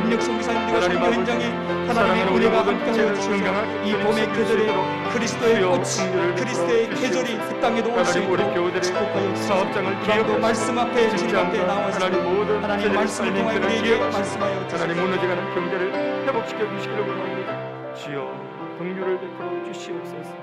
협력 선교사님들과 선교 현장에 하나님의 은혜가 함께하여 주셔서 이 봄의 계절에 그리스도의 꽃, 그리스도의 계절이 그 땅에도 올 수 있도록 축복하여 주셔서 그러므로 말씀 앞에 주님 앞에 나와서 하나님 말씀을 통하여 우리에게 말씀하여 주셔서 하나님 무너져가는 경제를 회복시켜 주시기를 원합니다. 주여 긍휼을 베풀어 주시옵소서.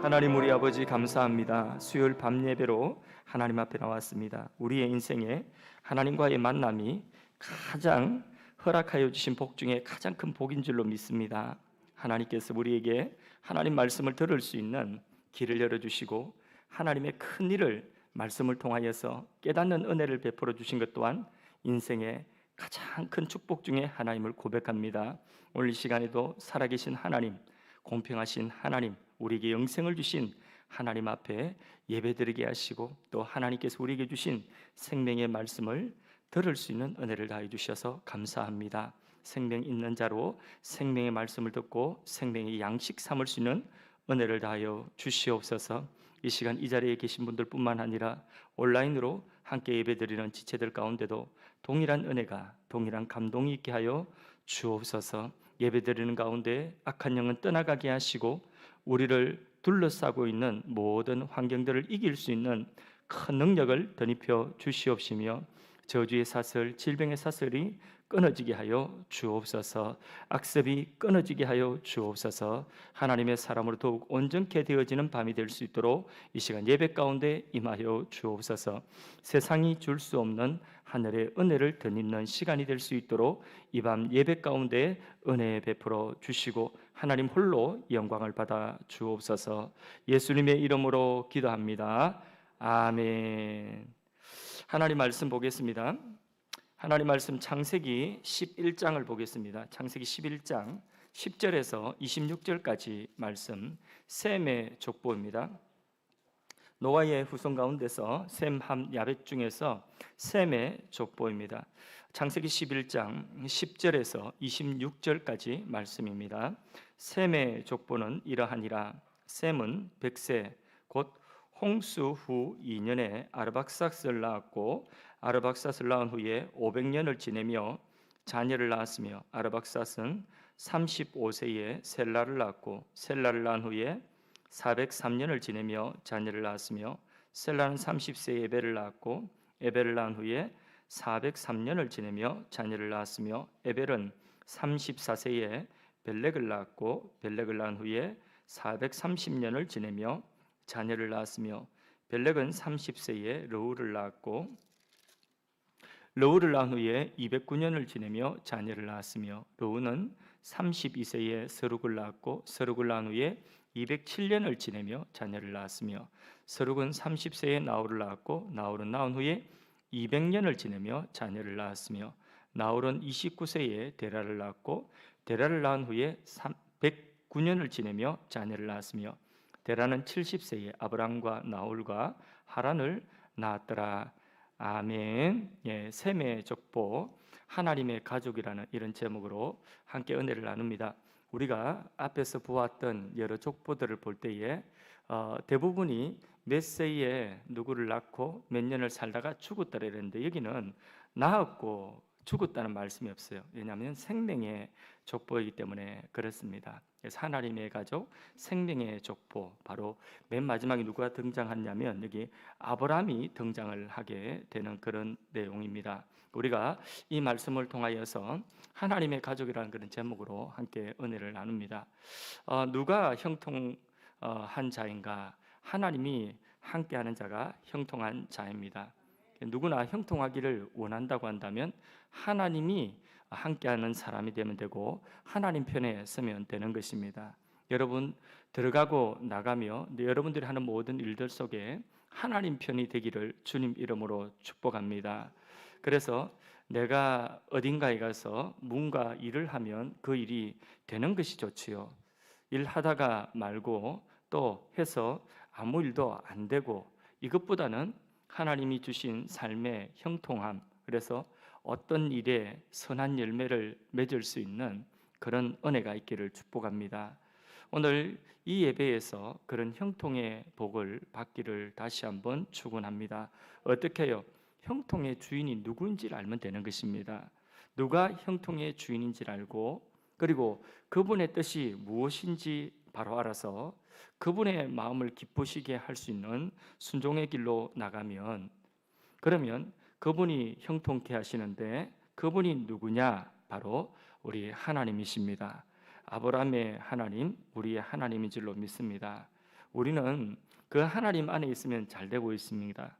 하나님 우리 아버지 감사합니다. 수요일 밤 예배로 하나님 앞에 나왔습니다. 우리의 인생에 하나님과의 만남이 가장 허락하여 주신 복 중에 가장 큰 복인 줄로 믿습니다. 하나님께서 우리에게 하나님 말씀을 들을 수 있는 길을 열어주시고 하나님의 큰 일을 말씀을 통하여서 깨닫는 은혜를 베풀어 주신 것 또한 인생의 가장 큰 축복 중에 하나님을 고백합니다. 오늘 이 시간에도 살아계신 하나님, 공평하신 하나님, 우리에게 영생을 주신 하나님 앞에 예배드리게 하시고 또 하나님께서 우리에게 주신 생명의 말씀을 들을 수 있는 은혜를 다해 주셔서 감사합니다. 생명 있는 자로 생명의 말씀을 듣고 생명의 양식 삼을 수 있는 은혜를 다하여 주시옵소서. 이 시간 이 자리에 계신 분들뿐만 아니라 온라인으로 함께 예배드리는 지체들 가운데도 동일한 은혜가 동일한 감동이 있게 하여 주옵소서. 예배드리는 가운데 악한 영은 떠나가게 하시고 우리를 둘러싸고 있는 모든 환경들을 이길 수 있는 큰 능력을 덧입혀 주시옵시며 저주의 사슬, 질병의 사슬이 끊어지게 하여 주옵소서. 악습이 끊어지게 하여 주옵소서. 하나님의 사람으로 더욱 온전케 되어지는 밤이 될 수 있도록 이 시간 예배 가운데 임하여 주옵소서. 세상이 줄 수 없는 하늘의 은혜를 덧입는 시간이 될 수 있도록 이 밤 예배 가운데 은혜 베풀어 주시고 하나님 홀로 영광을 받아 주옵소서. 예수님의 이름으로 기도합니다. 아멘. 하나님 말씀 보겠습니다. 하나님 말씀 창세기 11장을 보겠습니다. 창세기 11장 10절에서 26절까지 말씀, 셈의 족보입니다. 노아의 후손 가운데서 셈, 함, 야벳 중에서 셈의 족보입니다. 창세기 11장 10절에서 26절까지 말씀입니다. 셈의 족보는 이러하니라. 셈은 백세 곧 홍수 후 2년에 아르박삭스를 낳았고 아르박삭스를 낳은 후에 500년을 지내며 자녀를 낳았으며 아르박삭스는 35세에 셀라를 낳았고 셀라를 낳은 후에 403년을 지내며 자녀를 낳았으며 셀라는 30세에 에벨을 낳았고 에벨을 낳은 후에 403년을 지내며 자녀를 낳았으며 에벨은 34세에 벨렉을 낳았고 벨렉을 낳은 후에 430년을 지내며 자녀를 낳았으며 벨렉은 30세에 르우를 낳았고 르우를 낳은 후에 209년을 지내며 자녀를 낳았으며 르우는 32세에 서룩을 낳았고 서룩을 낳은 후에 207년을 지내며 자녀를 낳았으며 서룩은 30세에 나홀을 낳았고 나홀은 낳은 후에 200년을 지내며 자녀를 낳았으며 나홀은 29세에 데라를 낳았고 데라를 낳은 후에 109년을 지내며 자녀를 낳았으며 데라는 70세에 아브람과 나홀과 하란을 낳았더라. 아멘. 예, 셈의 족보, 하나님의 가족이라는 이런 제목으로 함께 은혜를 나눕니다. 우리가 앞에서 보았던 여러 족보들을 볼 때에 대부분이 몇 세에 누구를 낳고 몇 년을 살다가 죽었다라 이랬는데 여기는 낳았고 죽었다는 말씀이 없어요. 왜냐하면 생명의 족보이기 때문에 그렇습니다. 그래서 하나님의 가족, 생명의 족보, 바로 맨 마지막에 누가 등장하냐면 여기 아브라함이 등장을 하게 되는 그런 내용입니다. 우리가 이 말씀을 통하여서 하나님의 가족이라는 그런 제목으로 함께 은혜를 나눕니다. 누가 형통한 자인가? 하나님이 함께하는 자가 형통한 자입니다. 누구나 형통하기를 원한다고 한다면 하나님이 함께하는 사람이 되면 되고 하나님 편에 서면 되는 것입니다. 여러분 들어가고 나가며 여러분들이 하는 모든 일들 속에 하나님 편이 되기를 주님 이름으로 축복합니다. 그래서 내가 어딘가에 가서 뭔가 일을 하면 그 일이 되는 것이 좋지요. 일하다가 말고 또 해서 아무 일도 안 되고 이것보다는 하나님이 주신 삶의 형통함, 그래서 어떤 일에 선한 열매를 맺을 수 있는 그런 은혜가 있기를 축복합니다. 오늘 이 예배에서 그런 형통의 복을 받기를 다시 한번 축원합니다. 어떻게 해요? 형통의 주인이 누구인지를 알면 되는 것입니다. 누가 형통의 주인인지를 알고 그리고 그분의 뜻이 무엇인지 바로 알아서 그분의 마음을 기쁘시게 할 수 있는 순종의 길로 나가면 그러면 그분이 형통케 하시는데 그분이 누구냐? 바로 우리 하나님이십니다. 아브라함의 하나님, 우리의 하나님인 줄로 믿습니다. 우리는 그 하나님 안에 있으면 잘 되고 있습니다.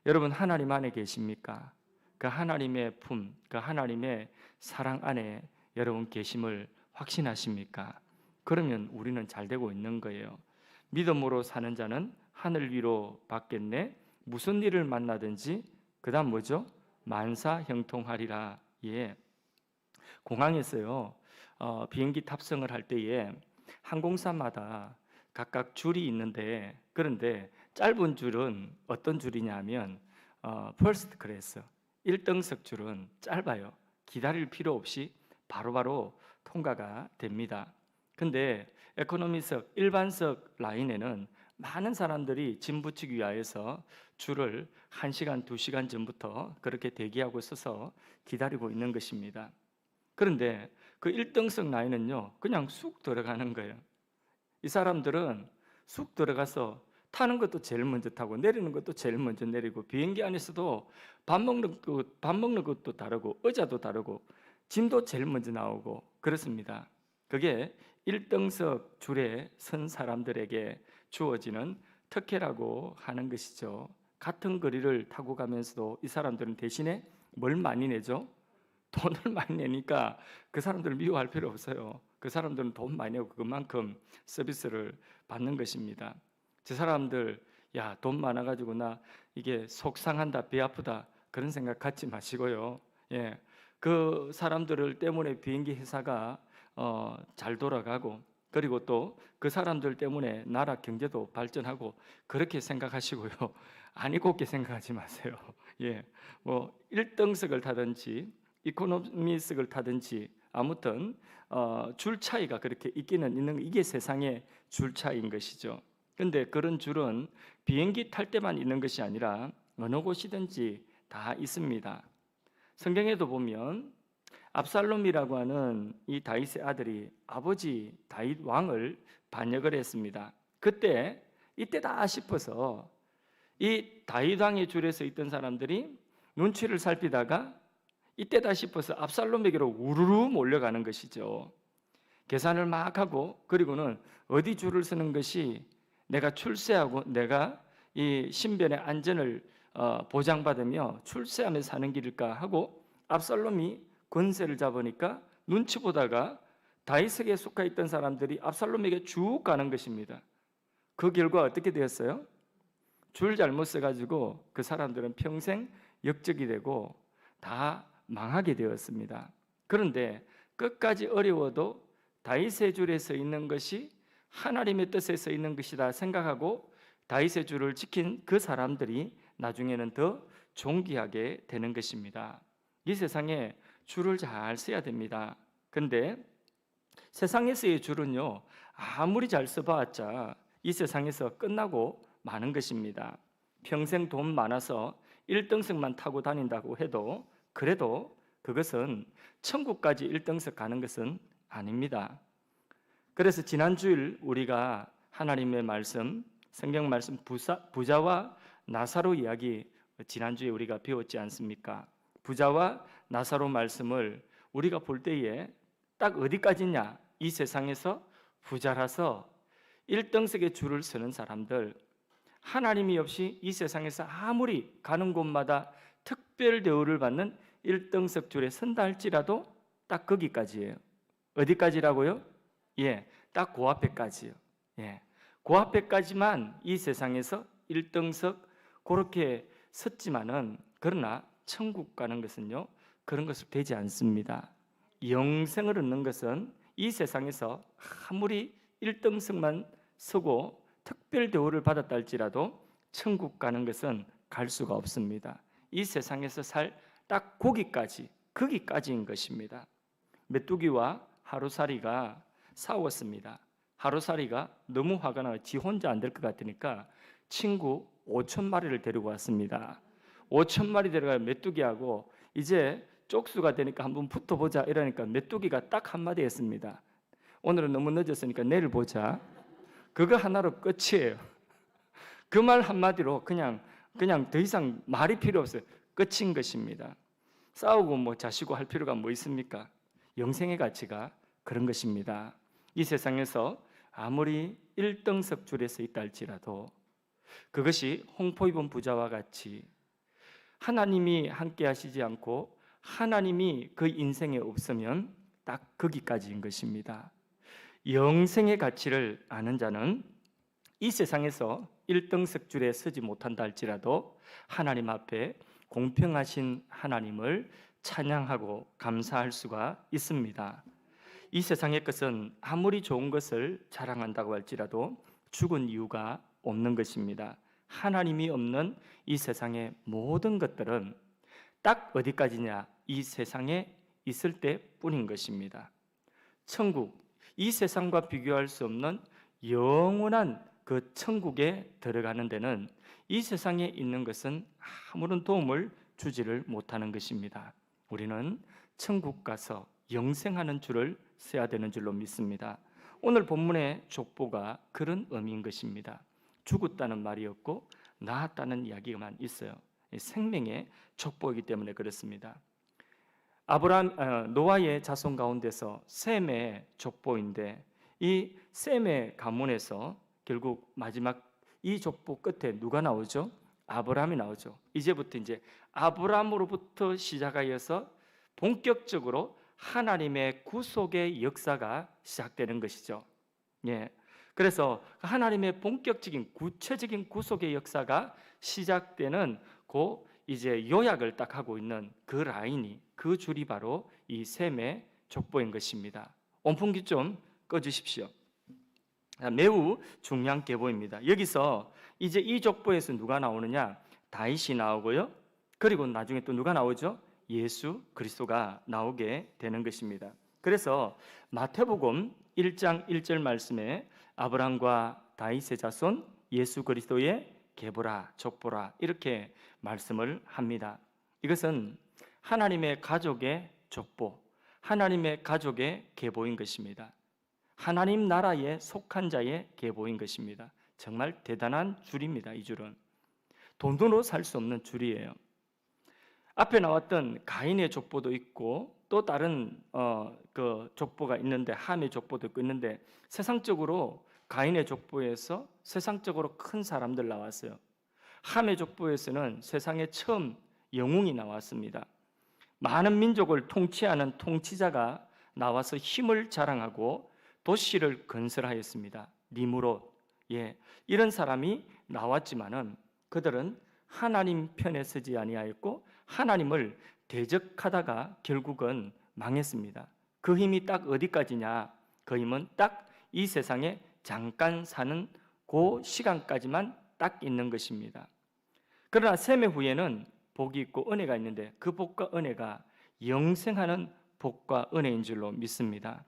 여러분 하나님 안에 계십니까? 그 하나님의 품, 그 하나님의 사랑 안에 여러분 계심을 확신하십니까? 그러면 우리는 잘 되고 있는 거예요. 믿음으로 사는 자는 하늘 위로 받겠네. 무슨 일을 만나든지 그다음 뭐죠? 만사 형통하리라. 예. 공항에서요. 비행기 탑승을 할 때에 항공사마다 각각 줄이 있는데 그런데 짧은 줄은 어떤 줄이냐면 퍼스트 클래스 1등석 줄은 짧아요. 기다릴 필요 없이 바로바로 통과가 됩니다. 근데 에코노미석 일반석 라인에는 많은 사람들이 짐 붙이기 위하여서 줄을 1시간, 2시간 전부터 그렇게 대기하고 서서 기다리고 있는 것입니다. 그런데 그 1등석 라인은요 그냥 쑥 들어가는 거예요. 이 사람들은 쑥 들어가서 타는 것도 제일 먼저 타고 내리는 것도 제일 먼저 내리고 비행기 안에서도 밥 먹는 것도 다르고 의자도 다르고 짐도 제일 먼저 나오고 그렇습니다. 그게 1등석 줄에 선 사람들에게 주어지는 특혜라고 하는 것이죠. 같은 거리를 타고 가면서도 이 사람들은 대신에 뭘 많이 내죠? 돈을 많이 내니까 그 사람들을 미워할 필요 없어요. 그 사람들은 돈 많이 내고 그만큼 서비스를 받는 것입니다. 저 사람들 야, 돈 많아가지고 나 이게 속상한다, 배 아프다 그런 생각 갖지 마시고요. 예, 그 사람들을 때문에 비행기 회사가 잘 돌아가고 그리고 또 그 사람들 때문에 나라 경제도 발전하고 그렇게 생각하시고요. 아니 곱게 생각하지 마세요. 예, 뭐 1등석을 타든지 이코노미석을 타든지 아무튼 줄 차이가 그렇게 있기는 있는 이게 세상의 줄 차이인 것이죠. 근데 그런 줄은 비행기 탈 때만 있는 것이 아니라 어느 곳이든지 다 있습니다. 성경에도 보면 압살롬이라고 하는 이 다윗의 아들이 아버지 다윗 왕을 반역을 했습니다. 이때다 싶어서 이 다윗 왕의 줄에 서 있던 사람들이 눈치를 살피다가 이때다 싶어서 압살롬에게로 우르르 몰려가는 것이죠. 계산을 막 하고 그리고는 어디 줄을 서는 것이 내가 출세하고 내가 이 신변의 안전을 보장받으며 출세하며 사는 길일까 하고 압살롬이 권세를 잡으니까 눈치 보다가 다윗에게 속해 있던 사람들이 압살롬에게 쭉 가는 것입니다. 그 결과 어떻게 되었어요? 줄 잘못 써가지고 그 사람들은 평생 역적이 되고 다 망하게 되었습니다. 그런데 끝까지 어려워도 다윗의 줄에 서 있는 것이 하나님의 뜻에 서 있는 것이다 생각하고 다윗의 줄을 지킨 그 사람들이 나중에는 더 존귀하게 되는 것입니다. 이 세상에 줄을 잘 서야 됩니다. 근데 세상에서의 줄은요 아무리 잘 써봤자 이 세상에서 끝나고 마는 것입니다. 평생 돈 많아서 1등석만 타고 다닌다고 해도 그래도 그것은 천국까지 1등석 가는 것은 아닙니다. 그래서 지난 주일 우리가 하나님의 말씀, 성경 말씀 부자와 나사로 이야기 지난주에 우리가 배웠지 않습니까? 부자와 나사로 말씀을 우리가 볼 때에 딱 어디까지냐? 이 세상에서 부자라서 1등석에 줄을 서는 사람들, 하나님이 없이 이 세상에서 아무리 가는 곳마다 특별 대우를 받는 1등석 줄에 선다 할지라도 딱 거기까지예요. 어디까지라고요? 예, 딱 그 앞에까지요. 예, 그 앞에까지만 이 세상에서 1등석 그렇게 섰지만은 그러나 천국 가는 것은요 그런 것을 되지 않습니다. 영생을 얻는 것은 이 세상에서 아무리 1등석만 서고 특별 대우를 받았다 할지라도 천국 가는 것은 갈 수가 없습니다. 이 세상에서 살 딱 거기까지인 것입니다. 메뚜기와 하루살이가 싸웠습니다. 하루살이가 너무 화가 나서 지 혼자 안 될 것 같으니까 친구 5,000마리를 데리고 왔습니다. 5,000마리 데려가 메뚜기하고 이제 쪽수가 되니까 한번 붙어보자 이러니까 메뚜기가 딱 한마디 했습니다. 오늘은 너무 늦었으니까 내일 보자. 그거 하나로 끝이에요. 그 말 한마디로 그냥 더 이상 말이 필요 없어요. 끝인 것입니다. 싸우고 뭐 자시고 할 필요가 뭐 있습니까? 영생의 가치가 그런 것입니다. 이 세상에서 아무리 1등석 줄에 서 있다 할지라도 그것이 홍포 입은 부자와 같이 하나님이 함께 하시지 않고 하나님이 그 인생에 없으면 딱 거기까지인 것입니다. 영생의 가치를 아는 자는 이 세상에서 1등석 줄에 서지 못한다 할지라도 하나님 앞에 공평하신 하나님을 찬양하고 감사할 수가 있습니다. 이 세상의 것은 아무리 좋은 것을 자랑한다고 할지라도 죽은 이유가 없는 것입니다. 하나님이 없는 이 세상의 모든 것들은 딱 어디까지냐? 이 세상에 있을 때뿐인 것입니다. 천국, 이 세상과 비교할 수 없는 영원한 그 천국에 들어가는 데는 이 세상에 있는 것은 아무런 도움을 주지를 못하는 것입니다. 우리는 천국 가서 영생하는 줄을 써야 되는 줄로 믿습니다. 오늘 본문의 족보가 그런 의미인 것입니다. 죽었다는 말이 없고 나았다는 이야기만 있어요. 생명의 족보이기 때문에 그렇습니다. 노아의 자손 가운데서 셈의 족보인데 이 셈의 가문에서 결국 마지막 이 족보 끝에 누가 나오죠? 아브라함이 나오죠. 이제부터 이제 아브라함으로부터 시작하여서 본격적으로 하나님의 구속의 역사가 시작되는 것이죠. 예. 그래서 하나님의 본격적인 구체적인 구속의 역사가 시작되는 그 이제 요약을 딱 하고 있는 그 라인이 그 줄이 바로 이 셈의 족보인 것입니다. 온풍기 좀 꺼주십시오. 매우 중요한 계보입니다. 여기서 이제 이 족보에서 누가 나오느냐? 다윗이 나오고요. 그리고 나중에 또 누가 나오죠? 예수 그리스도가 나오게 되는 것입니다. 그래서 마태복음 1장 1절 말씀에 아브라함과 다윗의 자손 예수 그리스도의 계보라 족보라 이렇게 말씀을 합니다. 이것은 하나님의 가족의 족보, 하나님의 가족의 계보인 것입니다. 하나님 나라에 속한 자의 계보인 것입니다. 정말 대단한 줄입니다. 이 줄은 돈으로 살 수 없는 줄이에요. 앞에 나왔던 가인의 족보도 있고 또 다른 그 족보가 있는데 함의 족보도 있는데 세상적으로 가인의 족보에서 세상적으로 큰 사람들 나왔어요. 함의 족보에서는 세상에 처음 영웅이 나왔습니다. 많은 민족을 통치하는 통치자가 나와서 힘을 자랑하고 도시를 건설하였습니다. 니므롯, 이런 사람이 나왔지만은 그들은 하나님 편에 서지 아니하였고 하나님을 대적하다가 결국은 망했습니다. 그 힘이 딱 어디까지냐? 그 힘은 딱 이 세상에 잠깐 사는 그 시간까지만 딱 있는 것입니다. 그러나 셈의 후에는 복이 있고 은혜가 있는데 그 복과 은혜가 영생하는 복과 은혜인 줄로 믿습니다.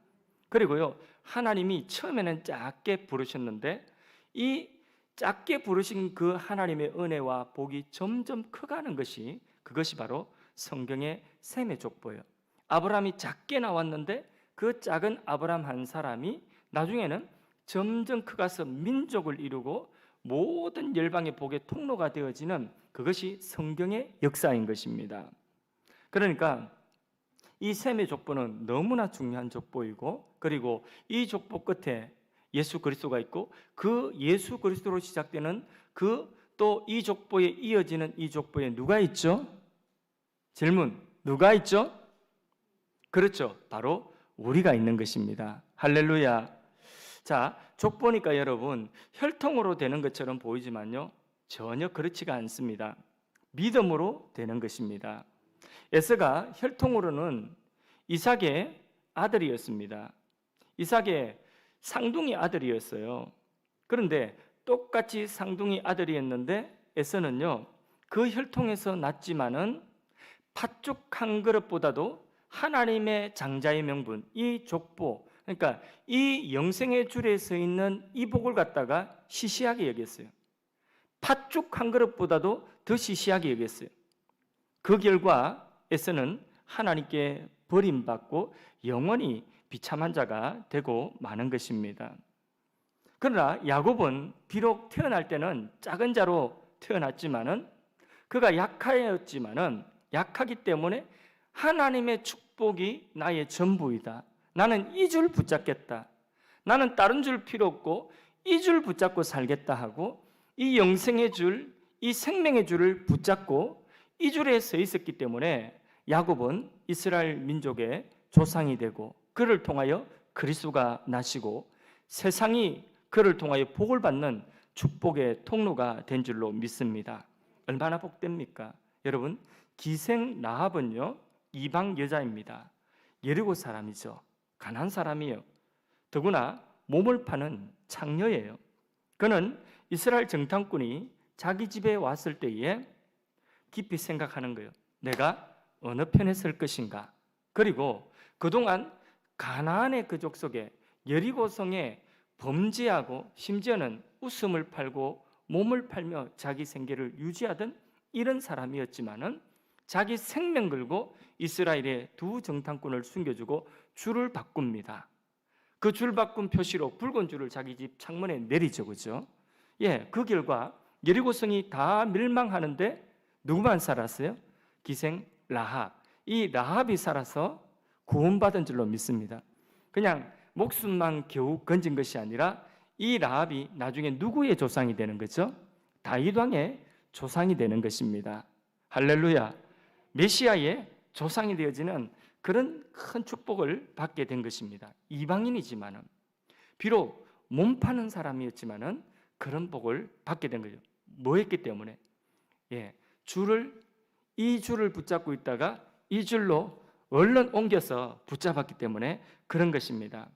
그리고요, 하나님이 처음에는 작게 부르셨는데 이 작게 부르신 그 하나님의 은혜와 복이 점점 커가는 것이 그것이 바로 성경의 셈의 족보예요. 아브라함이 작게 나왔는데 그 작은 아브라함 한 사람이 나중에는 점점 커가서 민족을 이루고 모든 열방의 복의 통로가 되어지는 그것이 성경의 역사인 것입니다. 그러니까 이 셈의 족보는 너무나 중요한 족보이고 그리고 이 족보 끝에 예수 그리스도가 있고 그 예수 그리스도로 시작되는 그 또 이 족보에 이어지는 이 족보에 누가 있죠? 질문, 누가 있죠? 그렇죠. 바로 우리가 있는 것입니다. 할렐루야. 자, 족보니까 여러분 혈통으로 되는 것처럼 보이지만요 전혀 그렇지가 않습니다. 믿음으로 되는 것입니다. 에서가 혈통으로는 이삭의 아들이었습니다. 이삭의 쌍둥이 아들이었어요. 그런데 똑같이 쌍둥이 아들이었는데 에서는요 그 혈통에서 났지만은 팥죽 한 그릇보다도 하나님의 장자의 명분, 이 족보, 그러니까 이 영생의 줄에 서 있는 이 복을 갖다가 시시하게 여겼어요. 팥죽 한 그릇보다도 더 시시하게 여겼어요. 그 결과 에서는 하나님께 버림받고 영원히 비참한 자가 되고 마는 것입니다. 그러나 야곱은 비록 태어날 때는 작은 자로 태어났지만은 그가 약하였지만은 약하기 때문에 하나님의 축복이 나의 전부이다. 나는 이 줄 붙잡겠다. 나는 다른 줄 필요 없고 이 줄 붙잡고 살겠다 하고 이 영생의 줄, 이 생명의 줄을 붙잡고 이 줄에 서 있었기 때문에 야곱은 이스라엘 민족의 조상이 되고 그를 통하여 그리스도가 나시고 세상이 그를 통하여 복을 받는 축복의 통로가 된 줄로 믿습니다. 얼마나 복됩니까? 여러분, 기생 라합은요 이방 여자입니다. 여리고 사람이죠. 가난한 사람이에요. 더구나 몸을 파는 창녀예요. 그는 이스라엘 정탐꾼이 자기 집에 왔을 때에 깊이 생각하는 거예요. 내가 어느 편에 설 것인가? 그리고 그동안 가나안의 그족 속에 여리고성에 범죄하고 심지어는 웃음을 팔고 몸을 팔며 자기 생계를 유지하던 이런 사람이었지만은 자기 생명 걸고 이스라엘의 두 정탐꾼을 숨겨주고 줄을 바꿉니다. 그 줄 바꾼 표시로 붉은 줄을 자기 집 창문에 내리죠, 그죠? 그 결과 여리고성이 다 멸망하는데 누구만 살았어요? 기생 라합. 이 라합이 살아서 구원받은 줄로 믿습니다. 그냥 목숨만 겨우 건진 것이 아니라 이 라합이 나중에 누구의 조상이 되는 거죠? 다윗 왕의 조상이 되는 것입니다. 할렐루야. 메시아의 조상이 되어지는 그런 큰 축복을 받게 된 것입니다. 이방인이지만은 비록 몸 파는 사람이었지만은 그런 복을 받게 된 거죠. 뭐 했기 때문에? 이 줄을 붙잡고 있다가 이 줄로 얼른 옮겨서 붙잡았기 때문에 그런 것입니다.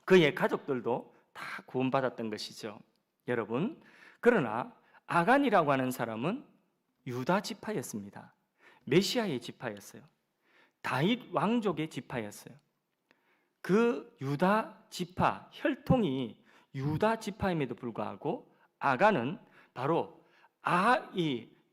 그의 가족들도 다 구원받았던 것이죠. 여러분, 그러나 아간이라고 하는 사람은 유다 지파였습니다. 메시아의 지파였어요. 다윗 왕족의 지파였어요. 그 유다 지파, 혈통이 유다 지파임에도 불구하고 아간은 바로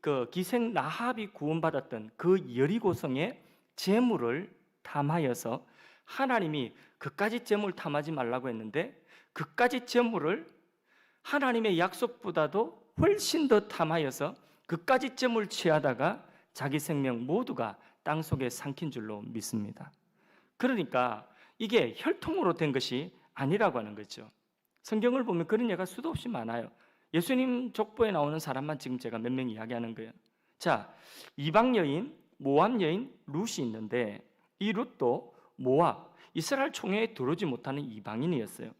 그 기생 라합이 구원받았던 그 여리고성의 재물을 탐하여서 하나님이 그까지 재물 탐하지 말라고 했는데 그까지 재물을 하나님의 약속보다도 훨씬 더 탐하여서 그까지 재물 취하다가 자기 생명 모두가 땅속에 삼킨 줄로 믿습니다. 그러니까 이게 혈통으로 된 것이 아니라고 하는 거죠. 성경을 보면 그런 예가 수도 없이 많아요. 예수님 족보에 나오는 사람만 지금 제가 몇 명 이야기하는 거예요. 자, 이방 여인, 모압 여인 룻이 있는데 이 룻도 모압, 이스라엘 총회에 들어오지 못하는 이방인이었어요.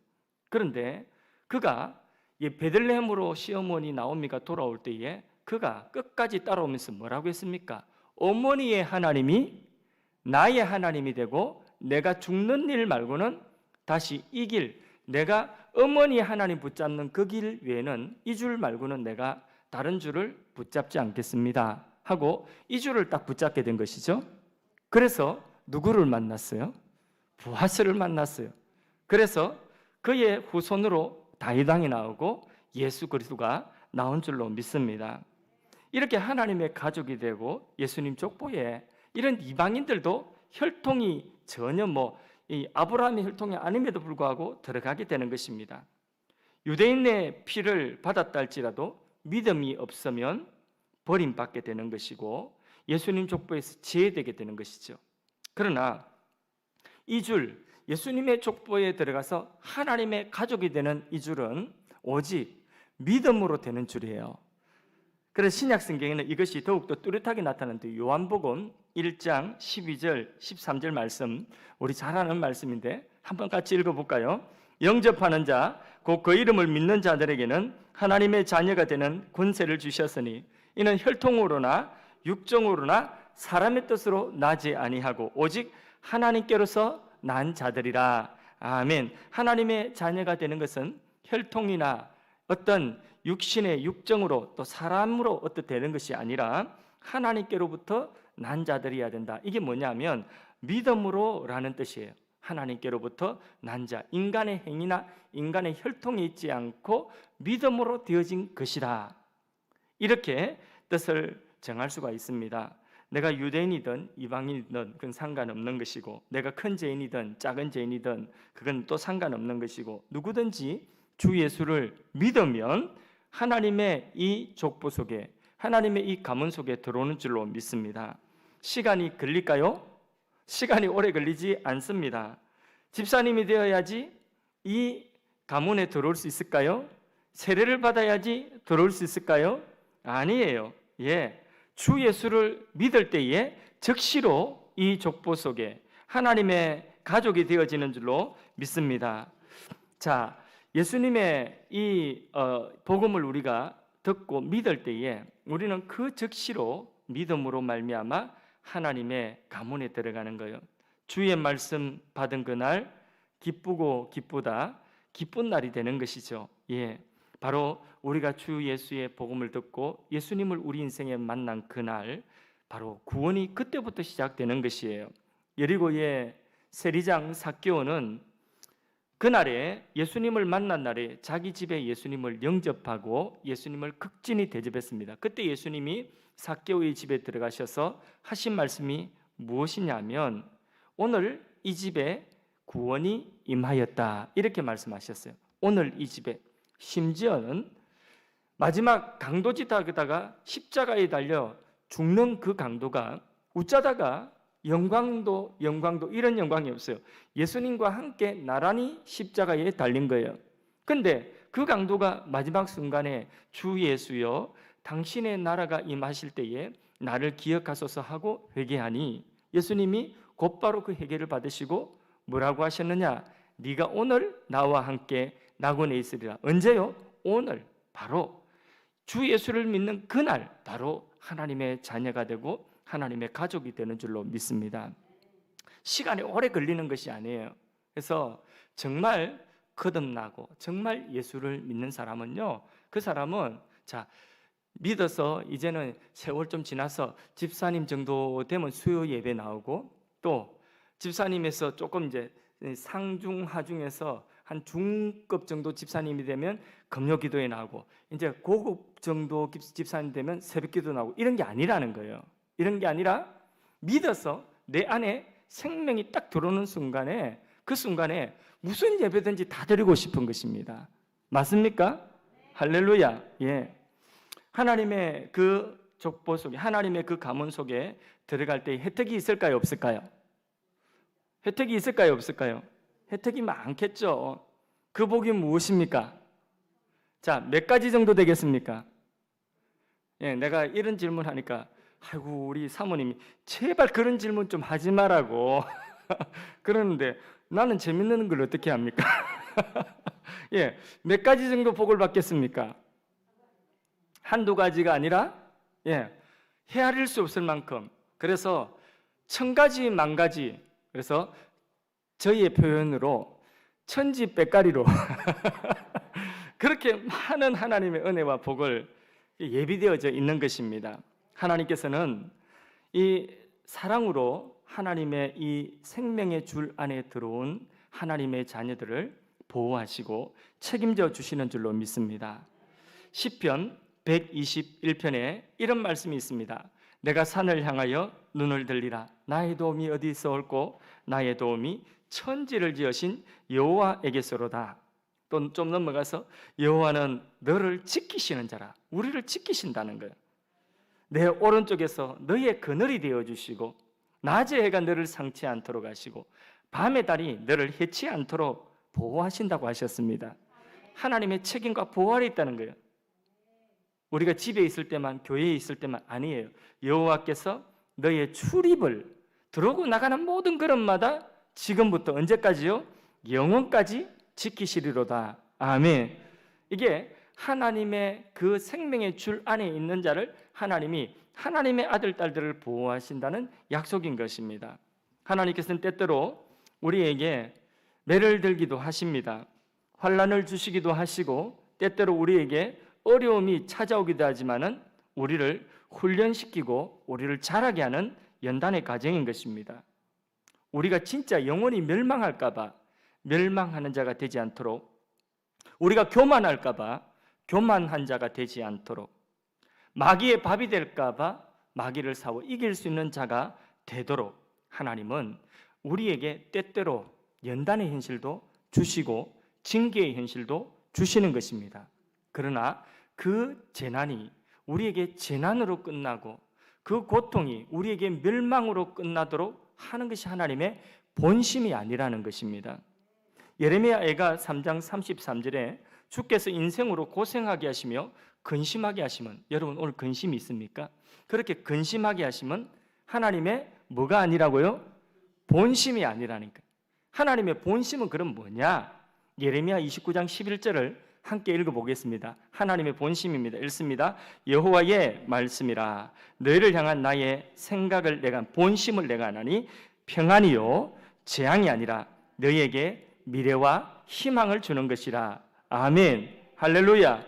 그런데 그가 베들레헴으로 시어머니 나오미가 돌아올 때에 그가 끝까지 따라오면서 뭐라고 했습니까? 어머니의 하나님이 나의 하나님이 되고 내가 죽는 일 말고는 다시 이 길, 내가 어머니 하나님 붙잡는 그 길 외에는 이 줄 말고는 내가 다른 줄을 붙잡지 않겠습니다 하고 이 줄을 딱 붙잡게 된 것이죠. 그래서 누구를 만났어요? 부하스를 만났어요. 그래서 그의 후손으로 다윗 왕이 나오고 예수 그리스도가 나온 줄로 믿습니다. 이렇게 하나님의 가족이 되고 예수님 족보에 이런 이방인들도 혈통이 전혀 이 아브라함의 혈통이 아님에도 불구하고 들어가게 되는 것입니다. 유대인의 피를 받았다 할지라도 믿음이 없으면 버림받게 되는 것이고 예수님 족보에서 제외되게 되는 것이죠. 그러나 이 줄, 예수님의 족보에 들어가서 하나님의 가족이 되는 이 줄은 오직 믿음으로 되는 줄이에요. 그래서 신약 성경에는 이것이 더욱더 뚜렷하게 나타나는데 요한복음 1장 12절 13절 말씀, 우리 잘 아는 말씀인데 한번 같이 읽어볼까요? 영접하는 자, 곧 그 이름을 믿는 자들에게는 하나님의 자녀가 되는 권세를 주셨으니 이는 혈통으로나 육정으로나 사람의 뜻으로 나지 아니하고 오직 하나님께로서 난 자들이라. 아멘. 하나님의 자녀가 되는 것은 혈통이나 어떤 육신의 육정으로 또 사람으로 어떻게 되는 것이 아니라 하나님께로부터 난 자들이어야 된다. 이게 뭐냐면 믿음으로라는 뜻이에요. 하나님께로부터 난 자, 인간의 행위나 인간의 혈통이 있지 않고 믿음으로 되어진 것이다. 이렇게 뜻을 정할 수가 있습니다. 내가 유대인이든 이방인이든 그건 상관없는 것이고, 내가 큰 죄인이든 작은 죄인이든 그건 또 상관없는 것이고, 누구든지 주 예수를 믿으면 하나님의 이 족보 속에, 하나님의 이 가문 속에 들어오는 줄로 믿습니다. 시간이 걸릴까요? 시간이 오래 걸리지 않습니다. 집사님이 되어야지 이 가문에 들어올 수 있을까요? 세례를 받아야지 들어올 수 있을까요? 아니에요. 주 예수를 믿을 때에 즉시로 이 족보 속에 하나님의 가족이 되어지는 줄로 믿습니다. 자, 예수님의 이 복음을 우리가 듣고 믿을 때에 우리는 그 즉시로 믿음으로 말미암아 하나님의 가문에 들어가는 거예요. 주의 말씀 받은 그날 기쁘고 기쁘다, 기쁜 날이 되는 것이죠. 바로 우리가 주 예수의 복음을 듣고 예수님을 우리 인생에 만난 그날, 바로 구원이 그때부터 시작되는 것이에요. 여리고의 세리장 삭개오는 그날에, 예수님을 만난 날에 자기 집에 예수님을 영접하고 예수님을 극진히 대접했습니다. 그때 예수님이 삭개오의 집에 들어가셔서 하신 말씀이 무엇이냐면, 오늘 이 집에 구원이 임하였다, 이렇게 말씀하셨어요. 오늘 이 집에, 심지어는 마지막 강도짓하다가 십자가에 달려 죽는 그 강도가 웃자다가 영광도 이런 영광이 없어요. 예수님과 함께 나란히 십자가에 달린 거예요. 근데 그 강도가 마지막 순간에 주 예수여 당신의 나라가 임하실 때에 나를 기억하소서 하고 회개하니 예수님이 곧바로 그 회개를 받으시고 뭐라고 하셨느냐? 네가 오늘 나와 함께 낙원에 있으리라. 언제요? 오늘. 바로 주 예수를 믿는 그날 바로 하나님의 자녀가 되고 하나님의 가족이 되는 줄로 믿습니다. 시간이 오래 걸리는 것이 아니에요. 그래서 정말 거듭나고 정말 예수를 믿는 사람은요, 그 사람은 믿어서 이제는 세월 좀 지나서 집사님 정도 되면 수요 예배 나오고, 또 집사님에서 조금 이제 상중하중에서 한 중급 정도 집사님이 되면 금요 기도에 나오고, 이제 고급 정도 집사님 되면 새벽 기도 나오고, 이런 게 아니라는 거예요. 이런 게 아니라 믿어서 내 안에 생명이 딱 들어오는 순간에, 그 순간에 무슨 예배든지 다 드리고 싶은 것입니다. 맞습니까? 할렐루야. 하나님의 그 족보 속에, 하나님의 그 가문 속에 들어갈 때 혜택이 있을까요? 없을까요? 혜택이 있을까요? 없을까요? 혜택이 많겠죠. 그 복이 무엇입니까? 몇 가지 정도 되겠습니까? 내가 이런 질문하니까 아이고 우리 사모님이 제발 그런 질문 좀 하지 말라고 그러는데, 나는 재밌는 걸 어떻게 합니까? 몇 가지 정도 복을 받겠습니까? 한두 가지가 아니라 헤아릴 수 없을 만큼, 그래서 천 가지 만 가지, 그래서 저희의 표현으로 천지백가리로 그렇게 많은 하나님의 은혜와 복을 예비되어져 있는 것입니다. 하나님께서는 이 사랑으로 하나님의 이 생명의 줄 안에 들어온 하나님의 자녀들을 보호하시고 책임져 주시는 줄로 믿습니다. 시편 121편에 이런 말씀이 있습니다. 내가 산을 향하여 눈을 들리라. 나의 도움이 어디서 올꼬? 나의 도움이 천지를 지으신 여호와에게서로다. 또 좀 넘어가서 여호와는 너를 지키시는 자라. 우리를 지키신다는 거예요. 내 오른쪽에서 너의 그늘이 되어주시고, 낮에 해가 너를 상치 않도록 하시고 밤의 달이 너를 해치 않도록 보호하신다고 하셨습니다. 하나님의 책임과 보호 아래 있다는 거예요. 우리가 집에 있을 때만, 교회에 있을 때만 아니에요. 여호와께서 너의 출입을, 들어오고 나가는 모든 걸음마다 지금부터 언제까지요? 영원까지 지키시리로다. 아멘. 이게 하나님의 그 생명의 줄 안에 있는 자를 하나님이 하나님의 아들, 딸들을 보호하신다는 약속인 것입니다. 하나님께서는 때때로 우리에게 매를 들기도 하십니다. 환난을 주시기도 하시고, 때때로 우리에게 어려움이 찾아오기도 하지만은 우리를 훈련시키고 우리를 자라게 하는 연단의 과정인 것입니다. 우리가 진짜 영원히 멸망할까봐 멸망하는 자가 되지 않도록, 우리가 교만할까봐 교만한 자가 되지 않도록, 마귀의 밥이 될까봐 마귀를 싸워 이길 수 있는 자가 되도록 하나님은 우리에게 때때로 연단의 현실도 주시고 징계의 현실도 주시는 것입니다. 그러나 그 재난이 우리에게 재난으로 끝나고 그 고통이 우리에게 멸망으로 끝나도록 하는 것이 하나님의 본심이 아니라는 것입니다. 예레미야가 3장 33절에 주께서 인생으로 고생하게 하시며 근심하게 하시면, 여러분 오늘 근심이 있습니까? 그렇게 근심하게 하시면 하나님의 뭐가 아니라고요? 본심이 아니라니까. 하나님의 본심은 그럼 뭐냐? 예레미야 29장 11절을 함께 읽어보겠습니다. 하나님의 본심입니다. 읽습니다. 여호와의 말씀이라. 너희를 향한 나의 생각을 내가, 본심을 내가 하나니 평안이요 재앙이 아니라 너희에게 미래와 희망을 주는 것이라. 아멘. 할렐루야.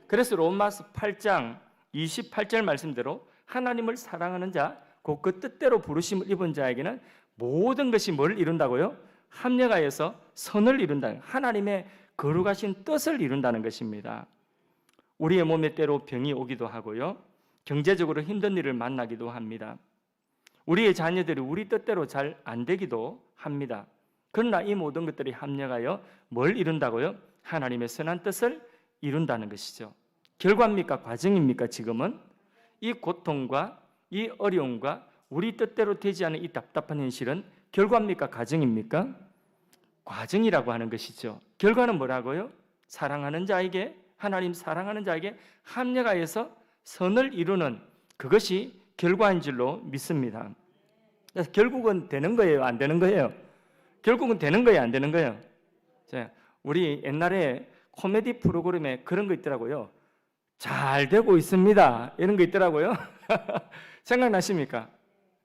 그래서 로마서 8장 28절 말씀대로 하나님을 사랑하는 자, 곧 그 뜻대로 부르심을 입은 자에게는 모든 것이 뭘 이룬다고요? 합력하여서 선을 이룬다. 하나님의 거룩하신 뜻을 이룬다는 것입니다. 우리의 몸에 때로 병이 오기도 하고요, 경제적으로 힘든 일을 만나기도 합니다. 우리의 자녀들이 우리 뜻대로 잘 안 되기도 합니다. 그러나 이 모든 것들이 합력하여 뭘 이룬다고요? 하나님의 선한 뜻을 이룬다는 것이죠. 결과입니까? 과정입니까? 지금은 이 고통과 이 어려움과 우리 뜻대로 되지 않은 이 답답한 현실은 결과입니까? 과정입니까? 과정이라고 하는 것이죠. 결과는 뭐라고요? 사랑하는 자에게, 하나님 사랑하는 자에게 합력하여서 선을 이루는 그것이 결과인 줄로 믿습니다. 그래서 결국은 되는 거예요? 안 되는 거예요? 결국은 되는 거예요? 안 되는 거예요? 우리 옛날에 코미디 프로그램에 그런 거 있더라고요. 잘 되고 있습니다. 이런 거 있더라고요. 생각나십니까?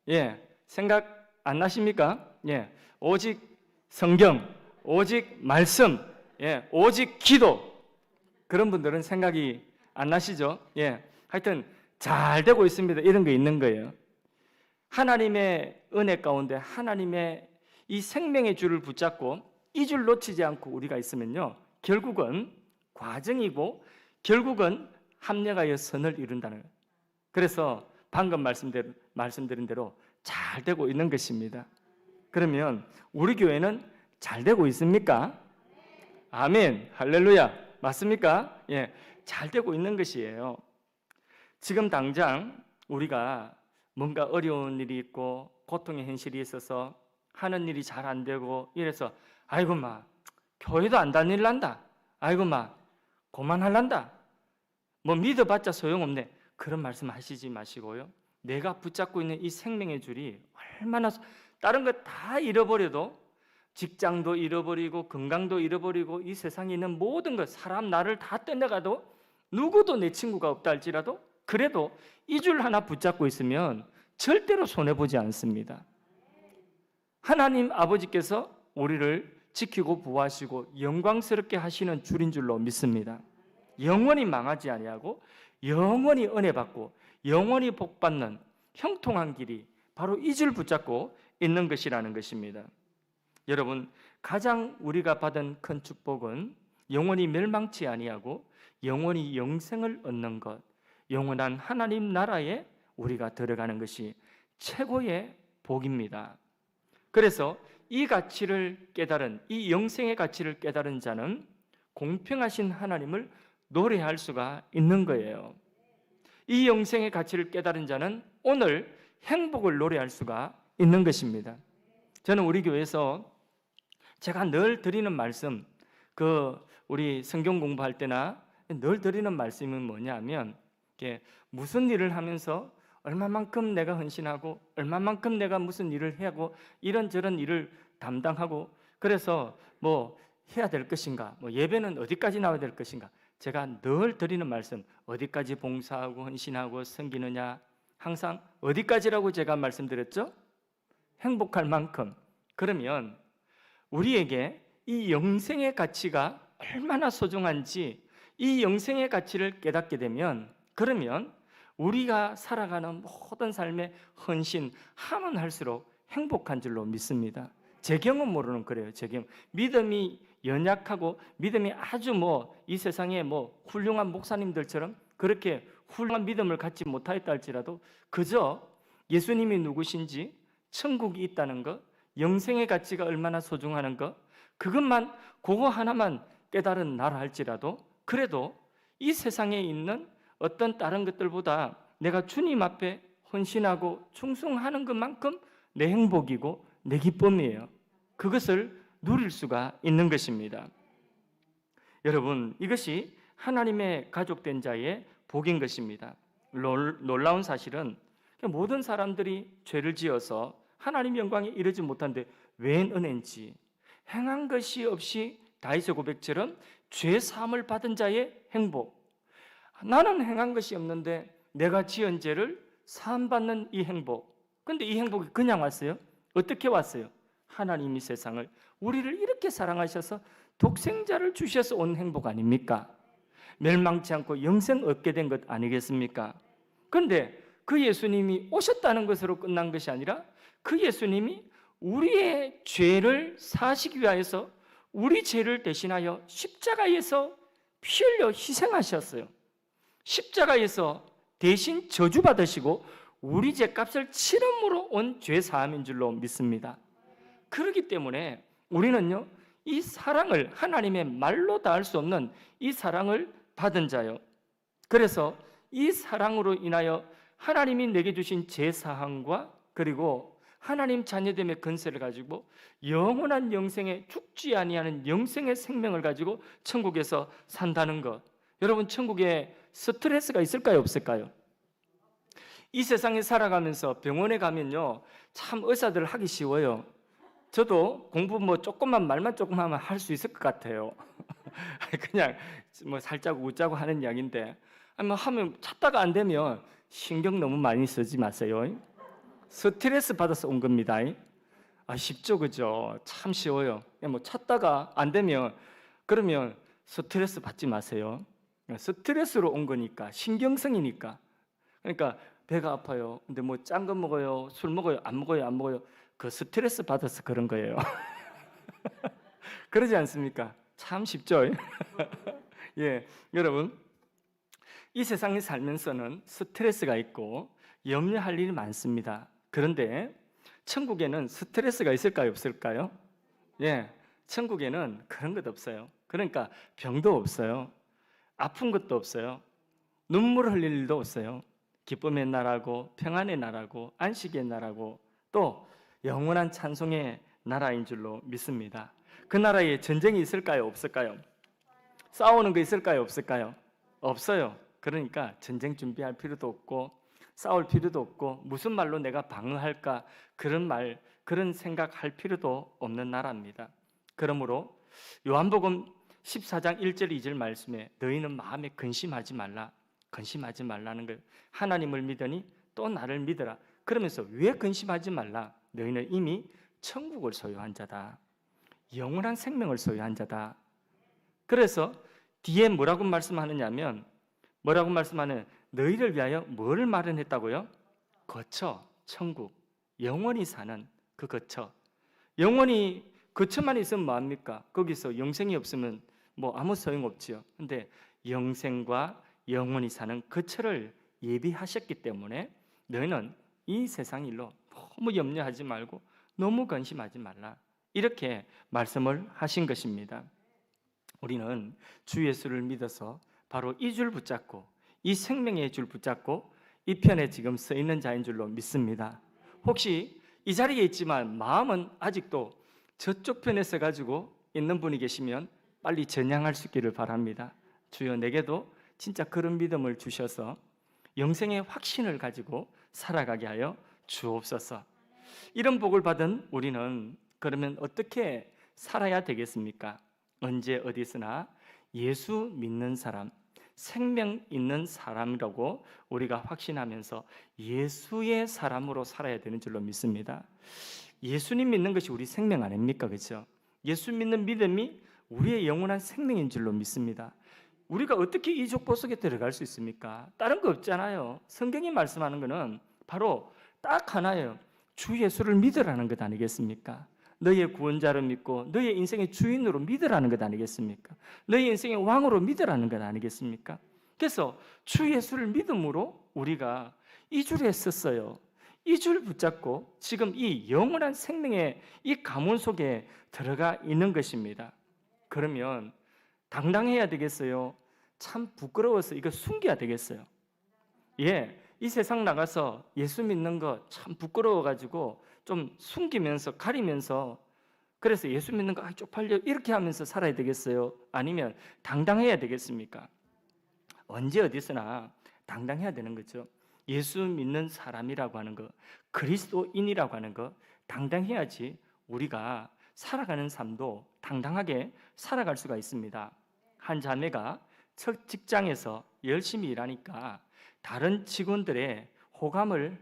예, 생각 안 나십니까? 예, 오직 성경, 오직 말씀, 예, 오직 기도. 그런 분들은 생각이 안 나시죠? 예, 하여튼 잘 되고 있습니다. 이런 거 있는 거예요. 하나님의 은혜 가운데 하나님의 이 생명의 줄을 붙잡고 이 줄 놓치지 않고 우리가 있으면요, 결국은 과정이고 결국은 합력하여 선을 이룬다는 거예요. 그래서 방금 말씀드린 대로 잘 되고 있는 것입니다. 그러면 우리 교회는 잘 되고 있습니까? 아멘, 할렐루야. 맞습니까? 예, 잘 되고 있는 것이에요. 지금 당장 우리가 뭔가 어려운 일이 있고 고통의 현실이 있어서 하는 일이 잘 안 되고 이래서 아이고 마 교회도 안 다닐란다, 아이고 마 그만할란다, 뭐 믿어봤자 소용없네, 그런 말씀 하시지 마시고요, 내가 붙잡고 있는 이 생명의 줄이 얼마나, 다른 거 다 잃어버려도 직장도 잃어버리고 건강도 잃어버리고 이 세상에 있는 모든 것, 사람 나를 다 떠나가도 누구도 내 친구가 없다 할지라도 그래도 이 줄 하나 붙잡고 있으면 절대로 손해보지 않습니다. 하나님 아버지께서 우리를 지키고 보호하시고 영광스럽게 하시는 줄인 줄로 믿습니다. 영원히 망하지 아니하고 영원히 은혜 받고 영원히 복 받는 형통한 길이 바로 이 줄 붙잡고 있는 것이라는 것입니다. 여러분, 가장 우리가 받은 큰 축복은 영원히 멸망치 아니하고 영원히 영생을 얻는 것, 영원한 하나님 나라에 우리가 들어가는 것이 최고의 복입니다. 그래서 이 가치를 깨달은, 이 영생의 가치를 깨달은 자는 공평하신 하나님을 노래할 수가 있는 거예요. 이 영생의 가치를 깨달은 자는 오늘 행복을 노래할 수가 있는 것입니다. 저는 우리 교회에서 제가 늘 드리는 말씀, 우리 성경 공부할 때나 늘 드리는 말씀은 뭐냐면, 무슨 일을 하면서 얼마만큼 내가 헌신하고 얼마만큼 내가 무슨 일을 하고 이런저런 일을 담당하고 그래서 뭐 해야 될 것인가, 뭐 예배는 어디까지 나와야 될 것인가, 제가 늘 드리는 말씀, 어디까지 봉사하고 헌신하고 섬기느냐, 항상 어디까지라고 제가 말씀드렸죠? 행복할 만큼. 그러면 우리에게 이 영생의 가치가 얼마나 소중한지, 이 영생의 가치를 깨닫게 되면, 그러면 우리가 살아가는 모든 삶의 헌신 하면 할수록 행복한 줄로 믿습니다. 제 경험으로는 그래요. 제 경험. 믿음이 연약하고 믿음이 아주 이 세상에 훌륭한 목사님들처럼 그렇게 훌륭한 믿음을 갖지 못하였다 할지라도 그저 예수님이 누구신지, 천국이 있다는 것, 영생의 가치가 얼마나 소중하는 것, 그것만, 그거 하나만 깨달은 나라 할지라도 그래도 이 세상에 있는 어떤 다른 것들보다 내가 주님 앞에 헌신하고 충성하는 것만큼 내 행복이고 내 기쁨이에요. 그것을 누릴 수가 있는 것입니다. 여러분, 이것이 하나님의 가족된 자의 복인 것입니다. 놀라운 사실은 모든 사람들이 죄를 지어서 하나님 영광에 이르지 못한데 웬 은혜인지, 행한 것이 없이 다윗의 고백처럼 죄 사함을 받은 자의 행복, 나는 행한 것이 없는데 내가 지은 죄를 사함받는 이 행복. 근데 이 행복이 그냥 왔어요? 어떻게 왔어요? 하나님이 세상을, 우리를 이렇게 사랑하셔서 독생자를 주셔서 온 행복 아닙니까? 멸망치 않고 영생 얻게 된 것 아니겠습니까? 그런데 그 예수님이 오셨다는 것으로 끝난 것이 아니라 그 예수님이 우리의 죄를 사시기 위하여서 우리 죄를 대신하여 십자가에서 피 흘려 희생하셨어요. 십자가에서 대신 저주받으시고 우리 죄값을 치름으로 온 죄사함인 줄로 믿습니다. 그렇기 때문에 우리는요, 이 사랑을, 하나님의 말로 다할 수 없는 이 사랑을 받은 자요. 그래서 이 사랑으로 인하여 하나님이 내게 주신 죄사함과 그리고 하나님 자녀됨의 근세를 가지고 영원한 영생에 죽지 아니하는 영생의 생명을 가지고 천국에서 산다는 것. 여러분, 천국에 스트레스가 있을까요, 없을까요? 이 세상에 살아가면서 병원에 가면요, 참 의사들 하기 쉬워요. 저도 공부 조금만 말만 조금 하면 할 수 있을 것 같아요. 그냥 살짝 웃자고 하는 이야기인데, 하면 찾다가 안 되면 신경 너무 많이 쓰지 마세요. 스트레스 받아서 온 겁니다. 쉽죠, 그죠? 참 쉬워요. 찾다가 안 되면 그러면 스트레스 받지 마세요. 스트레스로 온 거니까, 신경성이니까. 그러니까 배가 아파요. 근데 짠 거 먹어요, 술 먹어요, 안 먹어요, 안 먹어요. 그 스트레스 받아서 그런 거예요. 그러지 않습니까? 참 쉽죠? 예, 여러분, 이 세상에 살면서는 스트레스가 있고 염려할 일이 많습니다. 그런데 천국에는 스트레스가 있을까요, 없을까요? 예, 천국에는 그런 것 없어요. 그러니까 병도 없어요. 아픈 것도 없어요. 눈물 흘릴 일도 없어요. 기쁨의 나라고 평안의 나라고 안식의 나라고 또 영원한 찬송의 나라인 줄로 믿습니다. 그 나라에 전쟁이 있을까요, 없을까요? 싸우는 거 있을까요, 없을까요? 없어요. 그러니까 전쟁 준비할 필요도 없고 싸울 필요도 없고 무슨 말로 내가 방어할까 그런 생각할 필요도 없는 나라입니다. 그러므로 요한복음 14장 1절 2절 말씀에 너희는 마음에 근심하지 말라는 거예요. 하나님을 믿으니 또 나를 믿어라. 그러면서 왜 근심하지 말라? 너희는 이미 천국을 소유한 자다. 영원한 생명을 소유한 자다. 그래서 뒤에 뭐라고 말씀하느냐면 너희를 위하여 뭐를 마련했다고요? 거처, 천국, 영원히 사는 그 거처. 영원히 거처만 있으면 뭐합니까? 거기서 영생이 없으면 아무 소용없지요. 근데 영생과 영원히 사는 거처를 예비하셨기 때문에 너희는 이 세상 일로 너무 염려하지 말고 너무 근심하지 말라. 이렇게 말씀을 하신 것입니다. 우리는 주 예수를 믿어서 바로 이 줄 붙잡고 이 생명의 줄 붙잡고 이 편에 지금 서 있는 자인 줄로 믿습니다. 혹시 이 자리에 있지만 마음은 아직도 저쪽 편에 서 가지고 있는 분이 계시면 빨리 전향할 수 있기를 바랍니다. 주여, 내게도 진짜 그런 믿음을 주셔서 영생의 확신을 가지고 살아가게 하여 주옵소서. 이런 복을 받은 우리는 그러면 어떻게 살아야 되겠습니까? 언제 어디서나 예수 믿는 사람, 생명 있는 사람이라고 우리가 확신하면서 예수의 사람으로 살아야 되는 줄로 믿습니다. 예수님 믿는 것이 우리 생명 아닙니까? 그렇죠? 예수 믿는 믿음이 우리의 영원한 생명인 줄로 믿습니다. 우리가 어떻게 이 족보 속에 들어갈 수 있습니까? 다른 거 없잖아요. 성경이 말씀하는 것은 바로 딱 하나예요. 주 예수를 믿으라는 것 아니겠습니까? 너의 구원자로 믿고 너의 인생의 주인으로 믿으라는 것 아니겠습니까? 너의 인생의 왕으로 믿으라는 것 아니겠습니까? 그래서 주 예수를 믿음으로 우리가 이 줄에 섰어요. 이 줄 붙잡고 지금 이 영원한 생명의 이 가문 속에 들어가 있는 것입니다. 그러면 당당해야 되겠어요? 참 부끄러워서 이거 숨겨야 되겠어요? 예, 이 세상 나가서 예수 믿는 거 참 부끄러워가지고 좀 숨기면서 가리면서 그래서 예수 믿는 거 쪽팔려 이렇게 하면서 살아야 되겠어요? 아니면 당당해야 되겠습니까? 언제 어디서나 당당해야 되는 거죠. 예수 믿는 사람이라고 하는 거, 그리스도인이라고 하는 거 당당해야지 우리가 살아가는 삶도 당당하게 살아갈 수가 있습니다. 한 자매가 첫 직장에서 열심히 일하니까 다른 직원들의 호감을